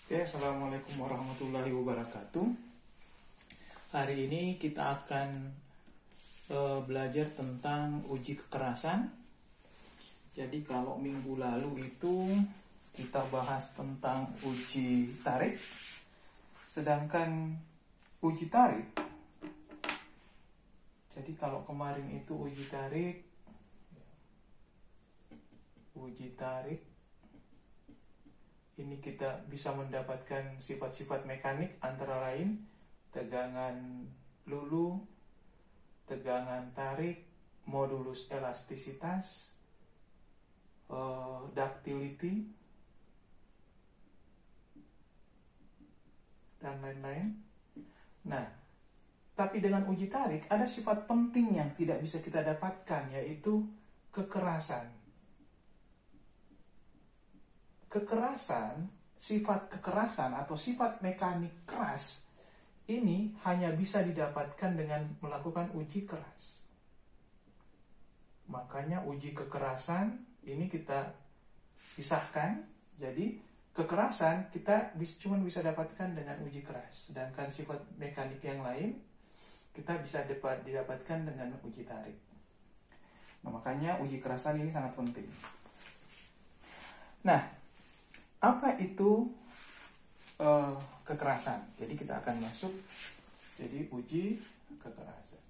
Oke, assalamualaikum warahmatullahi wabarakatuh. Hari ini kita akan belajar tentang uji kekerasan. Jadi kalau minggu lalu itu kita bahas tentang uji tarik, sedangkan uji tarik, jadi kalau kemarin itu uji tarik ini kita bisa mendapatkan sifat-sifat mekanik antara lain tegangan lulu, tegangan tarik, modulus elastisitas, ductility, dan lain-lain. Nah, tapi dengan uji tarik ada sifat penting yang tidak bisa kita dapatkan, yaitu kekerasan. Sifat kekerasan atau sifat mekanik keras ini hanya bisa didapatkan dengan melakukan uji keras. Makanya uji kekerasan ini kita pisahkan. Jadi kekerasan kita cuma bisa dapatkan dengan uji keras, sedangkan sifat mekanik yang lain kita bisa didapatkan dengan uji tarik. Nah, makanya uji kekerasan ini sangat penting. Nah, apa itu kekerasan? Jadi kita akan masuk jadi uji kekerasan.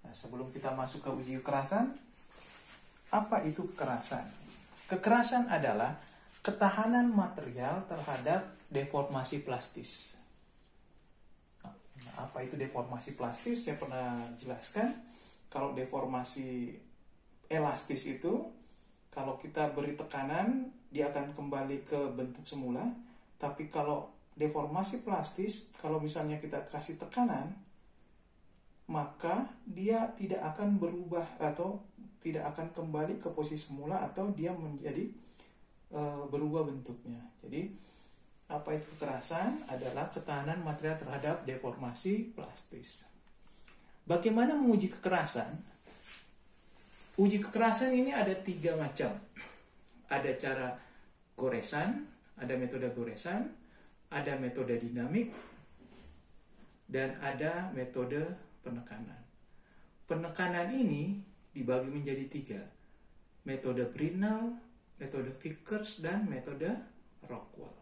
Nah, sebelum kita masuk ke uji kekerasan, apa itu kekerasan? Kekerasan adalah ketahanan material terhadap deformasi plastis. Nah, apa itu deformasi plastis? Saya pernah jelaskan. Kalau deformasi elastis itu, kalau kita beri tekanan, dia akan kembali ke bentuk semula. Tapi kalau deformasi plastis, kalau misalnya kita kasih tekanan, maka dia tidak akan berubah atau tidak akan kembali ke posisi semula, atau dia menjadi berubah bentuknya. Jadi, apa itu kekerasan? Adalah ketahanan material terhadap deformasi plastis. Bagaimana menguji kekerasan? Uji kekerasan ini ada 3 macam. Ada cara goresan, ada metode goresan, ada metode dinamik, dan ada metode penekanan. Penekanan ini dibagi menjadi 3. Metode Brinell, metode Vickers, dan metode Rockwell.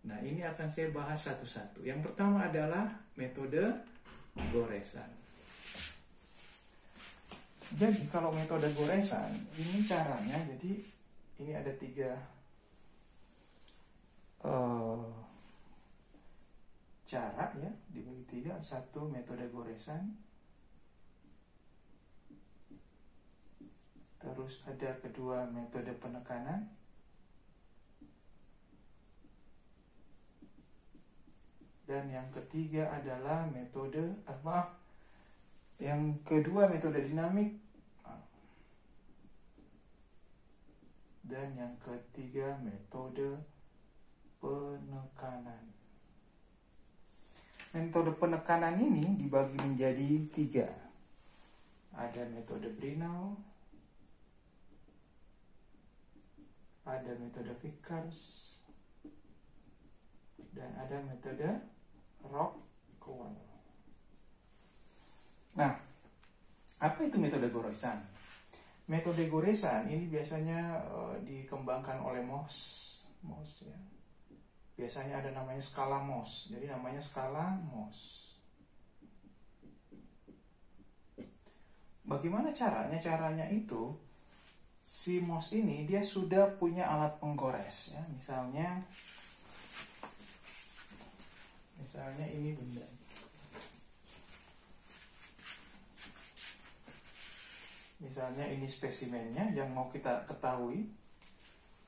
Nah, ini akan saya bahas satu-satu. Yang pertama adalah metode goresan. Jadi kalau metode goresan ini caranya, jadi ini ada 3 cara ya, dibagi 3. 1 metode goresan, terus ada kedua metode penekanan, dan yang ketiga adalah metode yang kedua metode dinamik, dan yang ketiga metode penekanan. Metode penekanan ini dibagi menjadi 3. Ada metode Brinell, ada metode Vickers, dan ada metode Rockwell. Nah, apa itu metode goresan? Metode goresan ini biasanya dikembangkan oleh Mohs ya. Biasanya ada namanya skala Mohs. Jadi namanya skala Mohs. Bagaimana caranya? Caranya itu si Mohs ini dia sudah punya alat penggores ya. Misalnya ini benda. Misalnya ini spesimennya yang mau kita ketahui.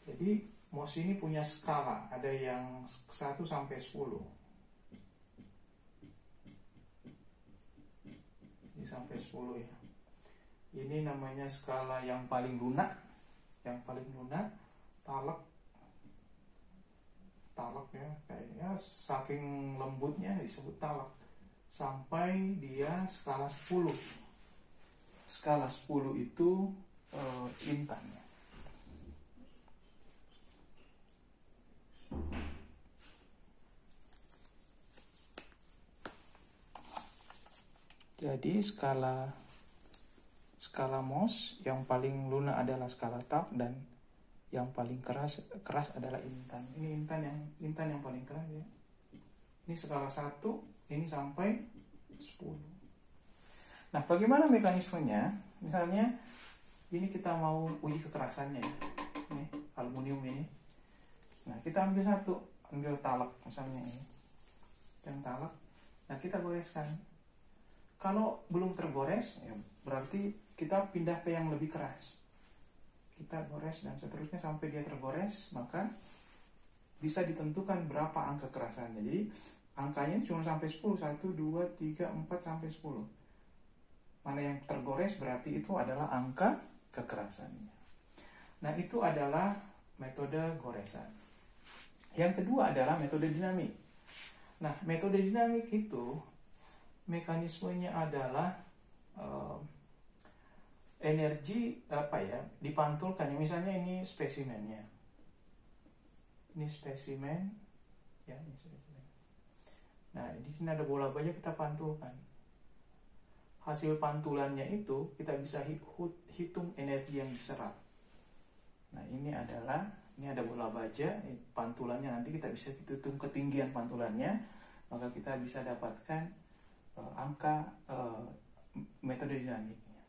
Jadi Mohs ini punya skala, ada yang 1 sampai 10. Ini sampai 10 ya. Ini namanya skala yang paling lunak. Yang paling lunak, talak ya, kayaknya saking lembutnya disebut talak. Sampai dia skala 10. Skala 10 itu intan ya. Jadi skala Mohs yang paling lunak adalah skala Tau dan yang paling keras adalah intan. Ini intan yang paling keras ya. Ini skala 1, ini sampai 10. Nah, bagaimana mekanismenya? Misalnya ini kita mau uji kekerasannya ya. Ini aluminium ini. Nah, kita ambil talak misalnya ini. Yang talak. Nah, kita goreskan. Kalau belum tergores, ya berarti kita pindah ke yang lebih keras. Kita gores dan seterusnya sampai dia tergores, maka bisa ditentukan berapa angka kekerasannya. Jadi angkanya cuma sampai 10, 1, 2, 3, 4 sampai 10. Mana yang tergores berarti itu adalah angka kekerasannya. Nah, itu adalah metode goresan. Yang kedua adalah metode dinamik. Nah, metode dinamik itu mekanismenya adalah energi dipantulkan. Misalnya ini spesimennya. Ini spesimen ya, ini spesimen. Nah, di sini ada bola baja, kita pantulkan. Hasil pantulannya itu kita bisa hitung energi yang diserap. Nah, ini ada bola baja, pantulannya nanti kita bisa hitung ketinggian pantulannya, maka kita bisa dapatkan angka metode dinamiknya.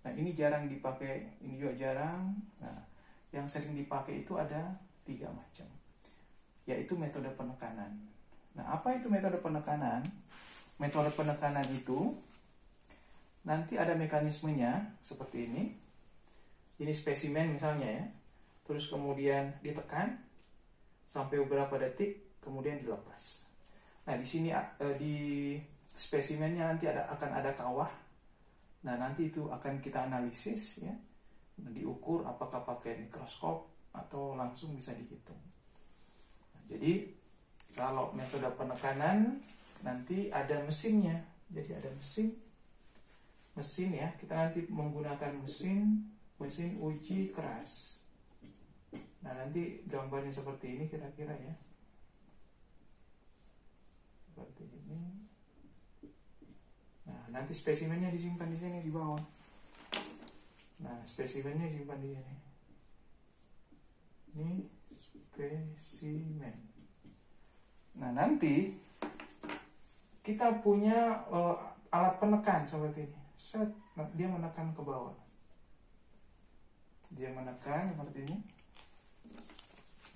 Nah, ini jarang dipakai, ini juga jarang. Nah, yang sering dipakai itu ada 3 macam, yaitu metode penekanan. Nah, apa itu metode penekanan? Metode penekanan itu nanti ada mekanismenya seperti ini. Ini spesimen misalnya ya. Terus kemudian ditekan sampai beberapa detik, kemudian dilepas. Nah, di sini di spesimennya nanti akan ada kawah. Nah, nanti itu akan kita analisis ya. Diukur apakah pakai mikroskop atau langsung bisa dihitung. Nah, jadi kalau metode penekanan nanti ada mesinnya. Jadi ada mesin ya. Kita nanti menggunakan mesin uji keras. Nah, nanti gambarnya seperti ini kira-kira ya. Seperti ini. Nah, nanti spesimennya disimpan di sini di bawah. Nah, spesimennya disimpan di sini. Ini spesimen. Nah, nanti kita punya alat penekan seperti ini. Set, dia menekan ke bawah. Dia menekan seperti ini.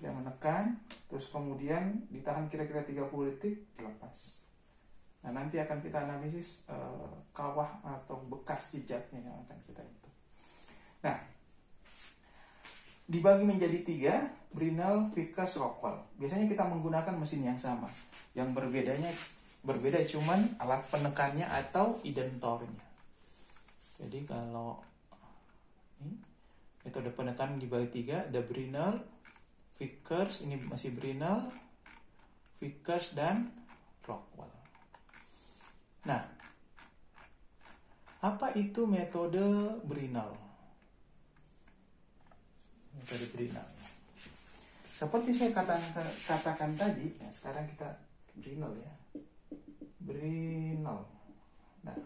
Dia menekan, terus kemudian ditahan kira-kira 30 detik, dilepas. Nah, nanti akan kita analisis kawah atau bekas jejaknya yang akan kita hitung. Nah, dibagi menjadi 3, Brinell, Vickers, Rockwell. Biasanya kita menggunakan mesin yang sama. Yang berbeda cuman alat penekannya atau identornya. Jadi kalau ini metode penekan dibagi 3, ada Brinell, Vickers, ini masih Brinell, Vickers, dan Rockwell. Nah, apa itu metode Brinell? Metode Brinell. Seperti saya katakan tadi, ya, sekarang kita Brinell ya. Brinell. Nah,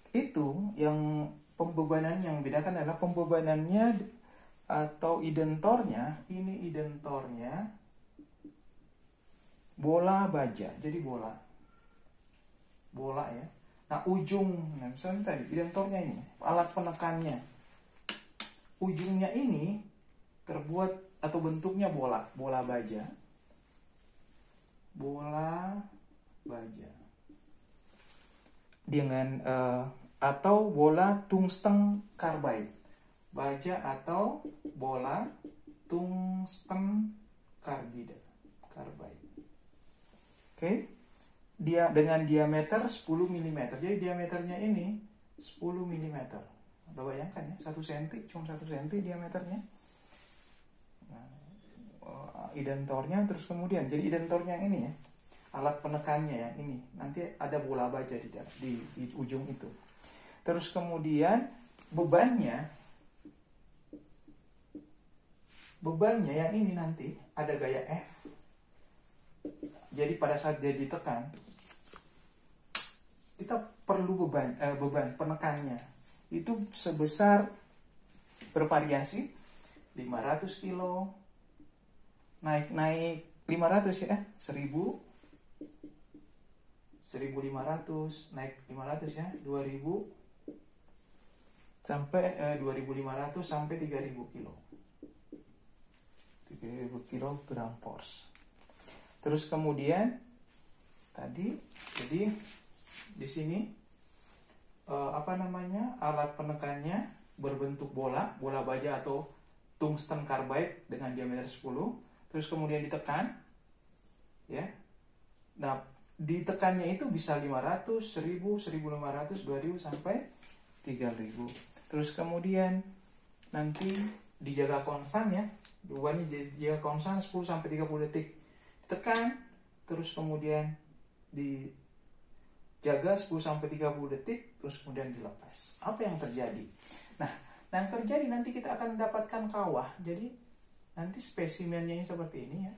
itu yang pembebanan yang membedakan adalah pembebanannya atau identornya. Ini identornya bola baja. Jadi bola ya. Nah, misalnya tadi identornya ini, alat penekannya. Ujungnya ini terbuat atau bentuknya bola baja. Bola baja. Dengan atau bola tungsten karbide. Baja atau bola tungsten karbide. Oke. Dia dengan diameter 10 mm. Jadi diameternya ini 10 mm. Udah bayangkan ya, 1 cm, cuma 1 cm diameternya. Nah, identornya terus kemudian, jadi identornya ini ya, alat penekannya ya, ini. Nanti ada bola baja di ujung itu. Terus kemudian bebannya yang ini nanti ada gaya F. Jadi pada saat dia ditekan, kita perlu beban penekannya itu sebesar bervariasi 500 kilo, naik 500 ya, 1000, 1500, naik 500 ya, 2000 sampai 2500 sampai 3000 kilo. 3000 kilogram force. Terus kemudian tadi jadi di sini alat penekannya berbentuk bola baja atau tungsten carbide dengan diameter 10, terus kemudian ditekan ya. Nah, ditekannya itu bisa 500, 1000, 1500, 2000 sampai 3000. Terus kemudian nanti dijaga konstan ya. Bebannya dijaga konstan 10 sampai 30 detik. Ditekan, terus kemudian dijaga 10 sampai 30 detik, terus kemudian dilepas. Apa yang terjadi? Nah, yang terjadi nanti kita akan mendapatkan kawah. Jadi nanti spesimennya seperti ini ya.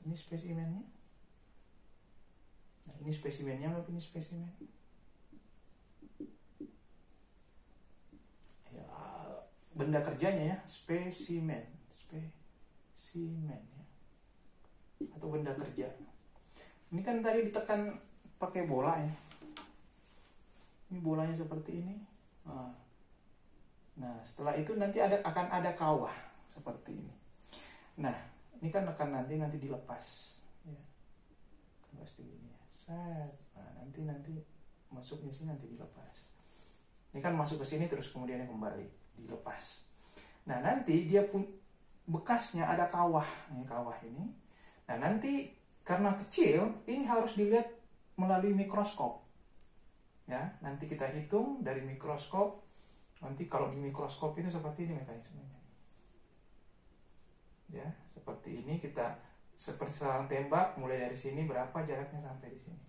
Ini spesimennya. Nah, ini spesimennya, ini spesimen. Ya, benda kerjanya ya, spesimen ya. Atau benda kerja. Ini kan tadi ditekan pakai bola ya. Ini bolanya seperti ini. Nah, setelah itu nanti akan ada kawah seperti ini. Nah, ini kan akan nanti dilepas ya. Pasti ini ya. Set. Nah, nanti masuknya sini nanti dilepas. Ini kan masuk ke sini terus kemudian kembali dilepas. Nah, nanti dia pun bekasnya ada kawah. Ini kawah ini. Nah, nanti karena kecil ini harus dilihat melalui mikroskop. Ya, nanti kita hitung dari mikroskop. Nanti kalau di mikroskop itu seperti ini mekanismenya. Ya, seperti ini kita seperti sarang tembak, mulai dari sini berapa jaraknya sampai di sini.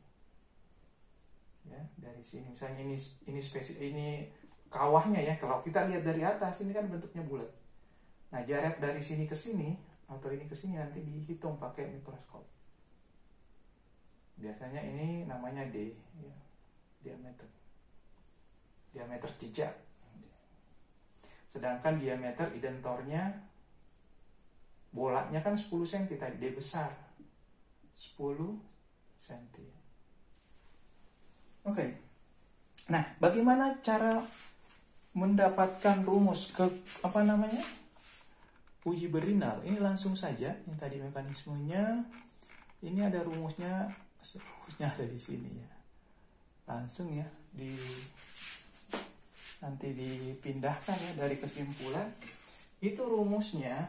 Ya, dari sini misalnya ini kawahnya ya. Kalau kita lihat dari atas ini kan bentuknya bulat. Nah, jarak dari sini ke sini atau ini ke sini nanti dihitung pakai mikroskop. Biasanya ini namanya D ya. Diameter jejak. Sedangkan diameter identornya bolanya kan 10 cm tadi, D besar 10 cm. Oke. Nah, bagaimana cara mendapatkan rumus uji Bernoulli? Ini langsung saja yang tadi mekanismenya. Ini ada rumusnya ada di sini ya. Langsung ya nanti dipindahkan ya dari kesimpulan. Itu rumusnya.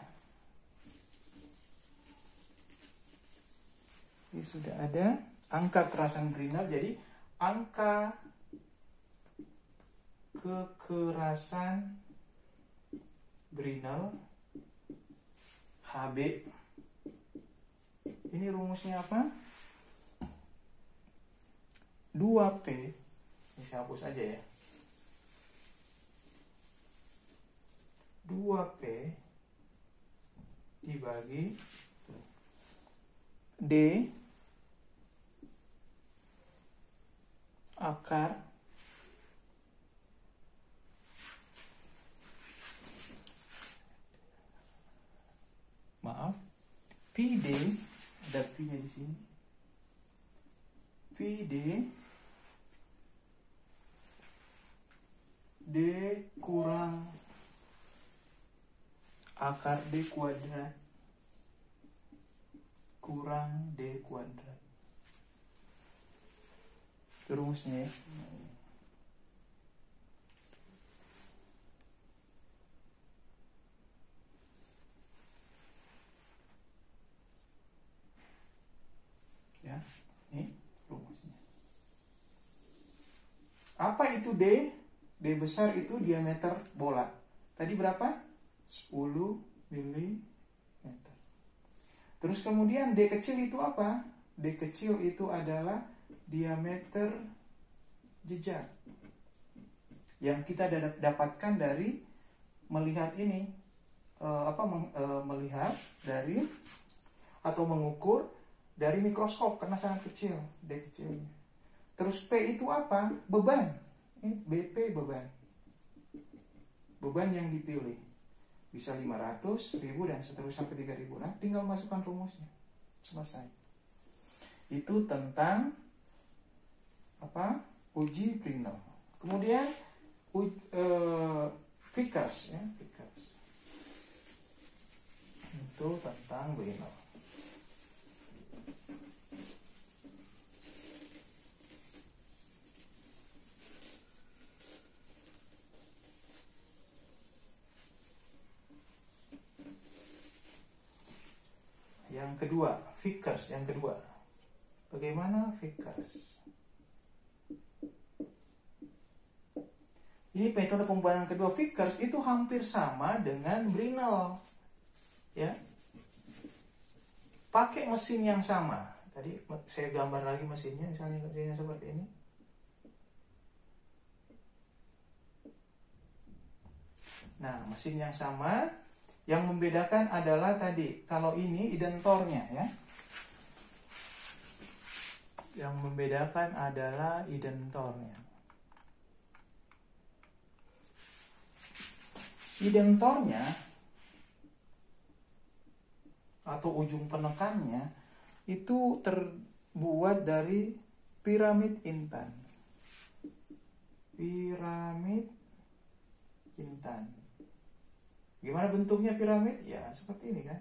Ini sudah ada angka kekerasan Bernoulli. Jadi angka kekerasan Bernoulli HB. Ini rumusnya apa? 2P. Ini saya hapus aja ya. 2P dibagi D akar PD, ada P-nya di sini. PD D kurang akar D kuadrat kurang D kuadrat. Rumusnya ya. Ya, ini rumusnya. Apa itu D? D besar itu diameter bola. Tadi berapa? 10 mm. Terus kemudian D kecil itu apa? D kecil itu adalah diameter jejak. Yang kita dapatkan dari melihat ini. Melihat dari atau mengukur dari mikroskop karena sangat kecil, D kecilnya. Terus P itu apa? Beban. Ini BP beban. Beban yang dipilih. Bisa 500, 1000 dan seterusnya sampai 3000. Nah, tinggal masukkan rumusnya. Selesai. Itu tentang apa? Uji Brinell. Kemudian Vickers ya, Vickers. Itu tentang Brinell. Yang kedua, Vickers yang kedua. Bagaimana Vickers? Ini metode pembuatan kedua, Vickers itu hampir sama dengan Brinell. Ya. Pakai mesin yang sama. Tadi saya gambar lagi mesinnya, misalnya mesinnya seperti ini. Nah, mesin yang sama, yang membedakan adalah tadi, kalau ini identornya ya. Yang membedakan adalah identornya. Identornya atau ujung penekannya itu terbuat dari piramid intan. Piramid intan. Gimana bentuknya piramid? Ya seperti ini kan.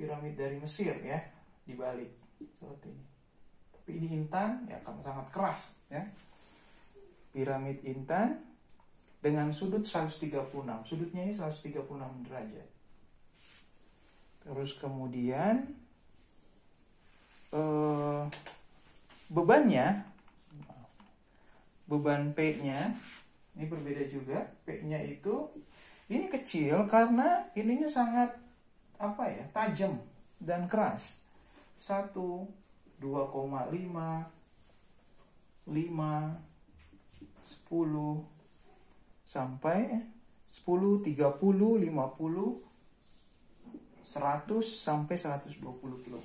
Piramid dari Mesir ya, dibalik seperti ini. Tapi ini intan ya sangat keras ya. Piramid intan dengan sudut 136. Sudutnya ini 136 derajat. Terus kemudian bebannya, beban P-nya ini berbeda juga. P-nya itu ini kecil karena ininya sangat apa ya, tajam dan keras. 1, 2,5, 5, 10 sampai 10, 30, 50, 100 sampai 120 kg.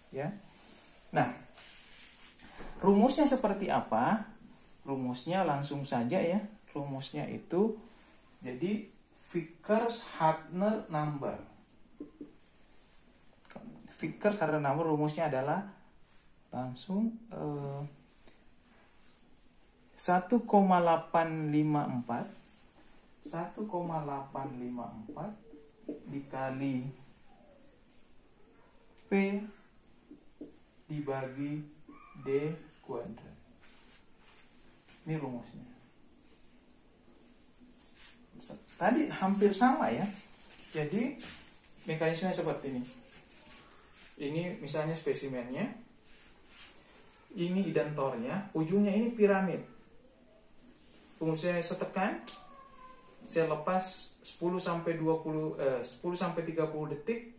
Ya. Nah, rumusnya seperti apa? Rumusnya langsung saja ya. Rumusnya itu jadi Vickers-Hardtner number. Vickers-Hardtner number rumusnya adalah langsung 1,854 dikali P dibagi D kuadrat. Ini rumusnya. Tadi hampir sama ya. Jadi mekanismenya seperti ini. Ini misalnya spesimennya. Ini identornya, ujungnya ini piramid. Kemudian saya setekan, saya lepas 10 sampai 30 detik,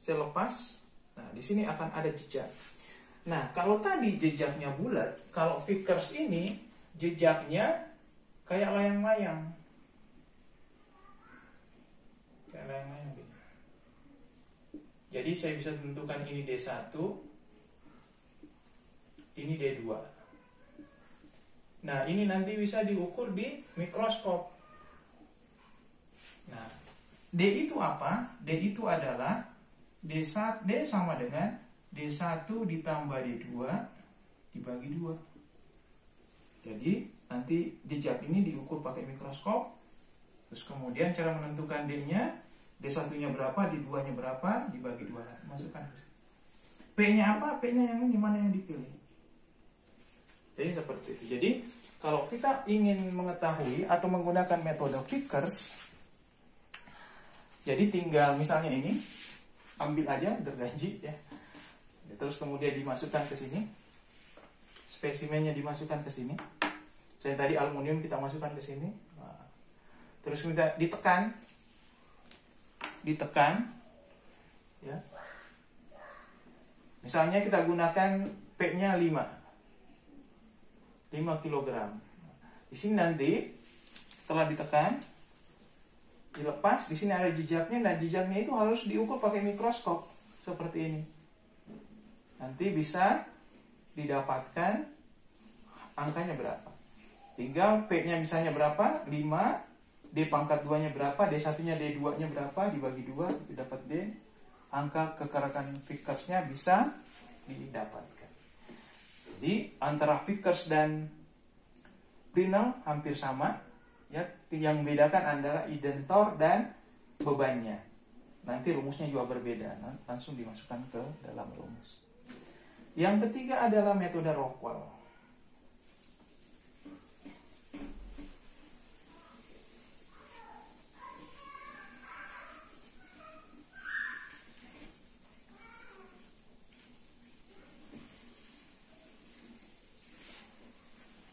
saya lepas. Nah, di sini akan ada jejak. Nah, kalau tadi jejaknya bulat, kalau Vickers ini jejaknya kayak layang-layang. Kayak layang-layang. Jadi saya bisa tentukan ini D1, ini D2. Nah, ini nanti bisa diukur di mikroskop. Nah, D itu apa? D itu adalah D1, D sama dengan D1 ditambah D2 dibagi 2. Jadi, nanti jejak ini diukur pakai mikroskop. Terus kemudian cara menentukan D-nya, D1-nya berapa, D2-nya berapa, dibagi 2. Masukkan ke sini. P-nya apa? P-nya yang ini, mana yang dipilih? Jadi seperti itu. Jadi kalau kita ingin mengetahui atau menggunakan metode Vickers, jadi tinggal misalnya ini, ambil aja gergaji ya. Terus kemudian dimasukkan ke sini. Spesimennya dimasukkan ke sini. Saya tadi aluminium kita masukkan ke sini. Nah, terus kita ditekan. Ya. Misalnya kita gunakan P-nya 5 kg. Di sini nanti setelah ditekan dilepas. Di sini ada jejaknya, dan jejaknya itu harus diukur pakai mikroskop seperti ini. Nanti bisa didapatkan angkanya berapa. Tinggal P-nya misalnya berapa? 5, D pangkat 2-nya berapa, D1-nya, D2-nya berapa, dibagi 2, itu dapat D. Angka kekerasan Vickers-nya bisa didapatkan. Jadi antara Vickers dan Brinell hampir sama, ya. Yang membedakan antara identor dan bebannya. Nanti rumusnya juga berbeda, langsung dimasukkan ke dalam rumus. Yang ketiga adalah metode Rockwell.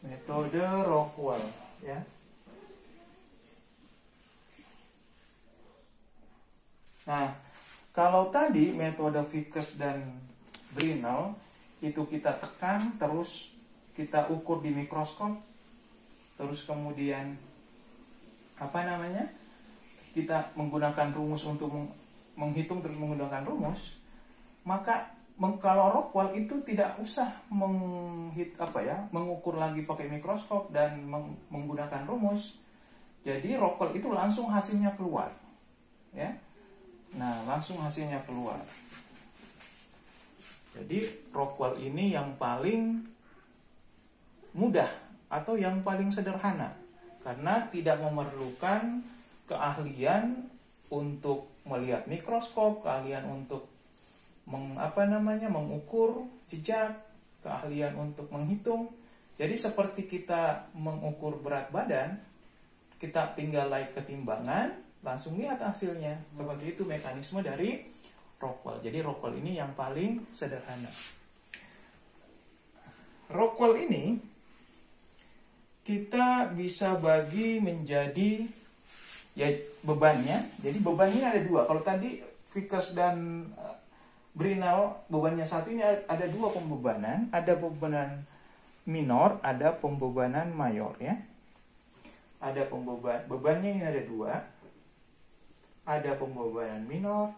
Metode Rockwell, ya. Nah, kalau tadi metode Vickers dan Brinell itu kita tekan, terus kita ukur di mikroskop, terus kemudian kita menggunakan rumus untuk menghitung, terus menggunakan rumus, maka kalau Rockwell itu tidak usah mengukur lagi pakai mikroskop dan menggunakan rumus. Jadi Rockwell itu langsung hasilnya keluar, ya. Nah, langsung hasilnya keluar. Jadi Rockwell ini yang paling mudah atau yang paling sederhana, karena tidak memerlukan keahlian untuk melihat mikroskop, keahlian untuk mengukur jejak, keahlian untuk menghitung. Jadi seperti kita mengukur berat badan, kita tinggal naik ke timbangan, langsung lihat hasilnya. Seperti itu mekanisme dari Rockwell. Jadi Rockwell ini yang paling sederhana. Rockwell ini kita bisa bagi menjadi, ya, bebannya. Jadi beban ini ada dua. Kalau tadi Vickers dan Brinell bebannya satu, ini ada dua pembebanan. Ada pembebanan minor, ada pembebanan mayor, ya. Ada bebannya ini ada dua. Ada pembebanan minor,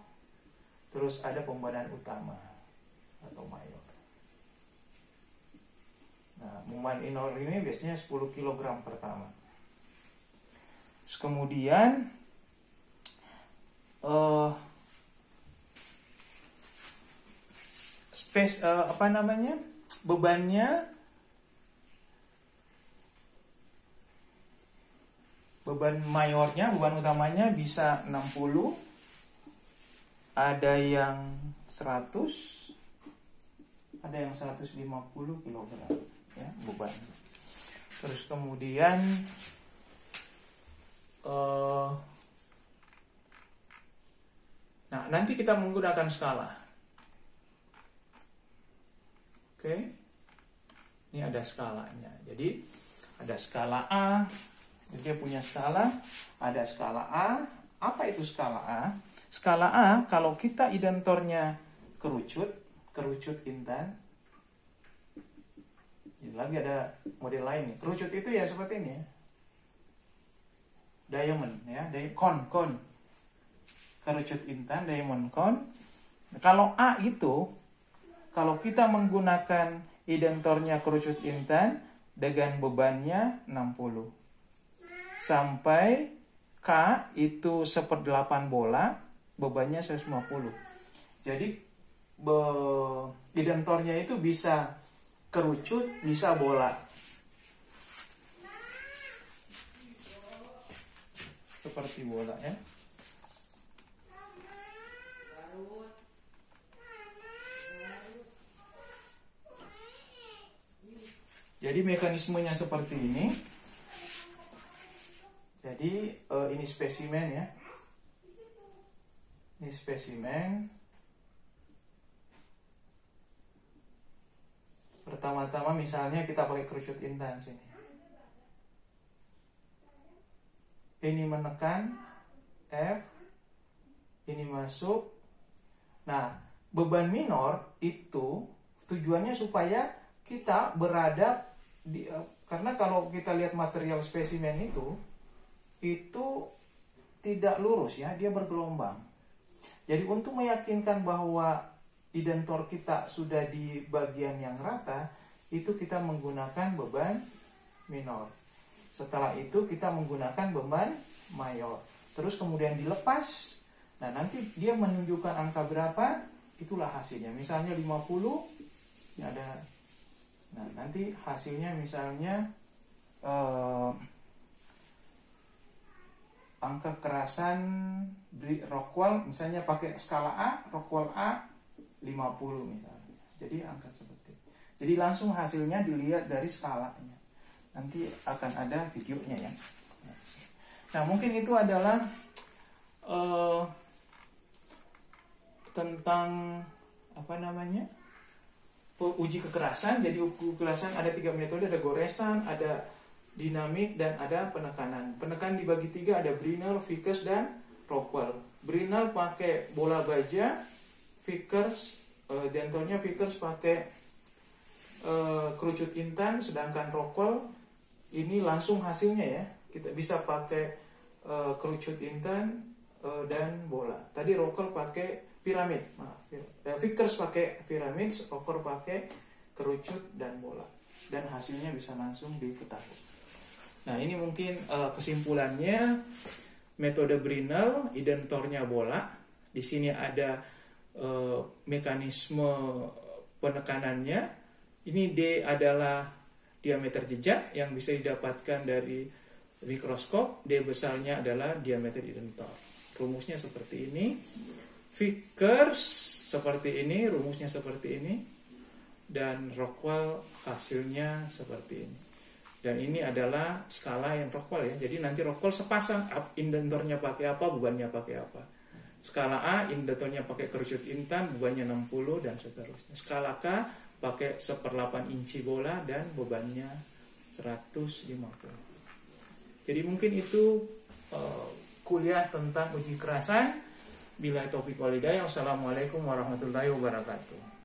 terus ada pembebanan utama atau mayor. Nah, beban minor ini biasanya 10 kg pertama. Terus kemudian beban mayornya, beban utamanya bisa 60, ada yang 100, ada yang 150 kg, ya, beban. Terus kemudian nah, nanti kita menggunakan skala. Oke. Ini ada skalanya. Jadi ada skala A. Dia punya skala, ada skala A. Apa itu skala A? Skala A, kalau kita identornya kerucut intan. Jadi lagi ada model lain nih. Kerucut itu ya seperti ini, ya. Diamond, ya, cone. Kerucut intan, diamond cone. Kalau A itu, kalau kita menggunakan identornya kerucut intan dengan bebannya 60. Sampai K itu 1/8 bola, bebannya 150. Jadi identornya itu bisa kerucut, bisa bola. Seperti bola, ya. Jadi mekanismenya seperti ini. Jadi ini spesimen, ya. Ini spesimen. Pertama-tama misalnya kita pakai kerucut intan sini. Ini menekan F, ini masuk. Nah, beban minor itu tujuannya supaya kita berada karena kalau kita lihat material spesimen itu tidak lurus ya, dia bergelombang. Jadi untuk meyakinkan bahwa identor kita sudah di bagian yang rata, itu kita menggunakan beban minor. Setelah itu kita menggunakan beban mayor. Terus kemudian dilepas. Nah, nanti dia menunjukkan angka berapa, itulah hasilnya. Misalnya 50, ini ada. Nah, nanti hasilnya misalnya angka kerasan Rockwell misalnya pakai skala A, Rockwell A 50 misalnya. Jadi angka seperti itu. Jadi langsung hasilnya dilihat dari skalanya. Nanti akan ada videonya ya. Nah, mungkin itu adalah tentang uji kekerasan. Jadi uji kekerasan ada 3 metode, ada goresan, ada dinamik, dan ada penekanan. Penekanan dibagi 3, ada Brinell, Vickers, dan Rockwell. Brinell pakai bola baja, Vickers, dentornya Vickers pakai kerucut intan, sedangkan Rockwell ini langsung hasilnya ya. Kita bisa pakai kerucut intan dan bola. Tadi Rockwell pakai piramid, Vickers pakai piramid, Rockwell pakai kerucut dan bola. Dan hasilnya bisa langsung diketahui. Nah, ini mungkin kesimpulannya. Metode Brinell, identornya bola. Di sini ada mekanisme penekanannya. Ini D adalah diameter jejak yang bisa didapatkan dari mikroskop. D besarnya adalah diameter identor. Rumusnya seperti ini. Vickers seperti ini, rumusnya seperti ini. Dan Rockwell hasilnya seperti ini. Dan ini adalah skala yang Rockwell ya. Jadi nanti Rockwell sepasang, indentornya pakai apa, bebannya pakai apa. Skala A, indentornya pakai kerucut intan, bebannya 60 dan seterusnya. Skala K pakai 1/8 inci bola dan bebannya 150. Jadi mungkin itu kuliah tentang uji kekerasan. Bila taufiq wal hidayah. Wassalamualaikum warahmatullahi wabarakatuh.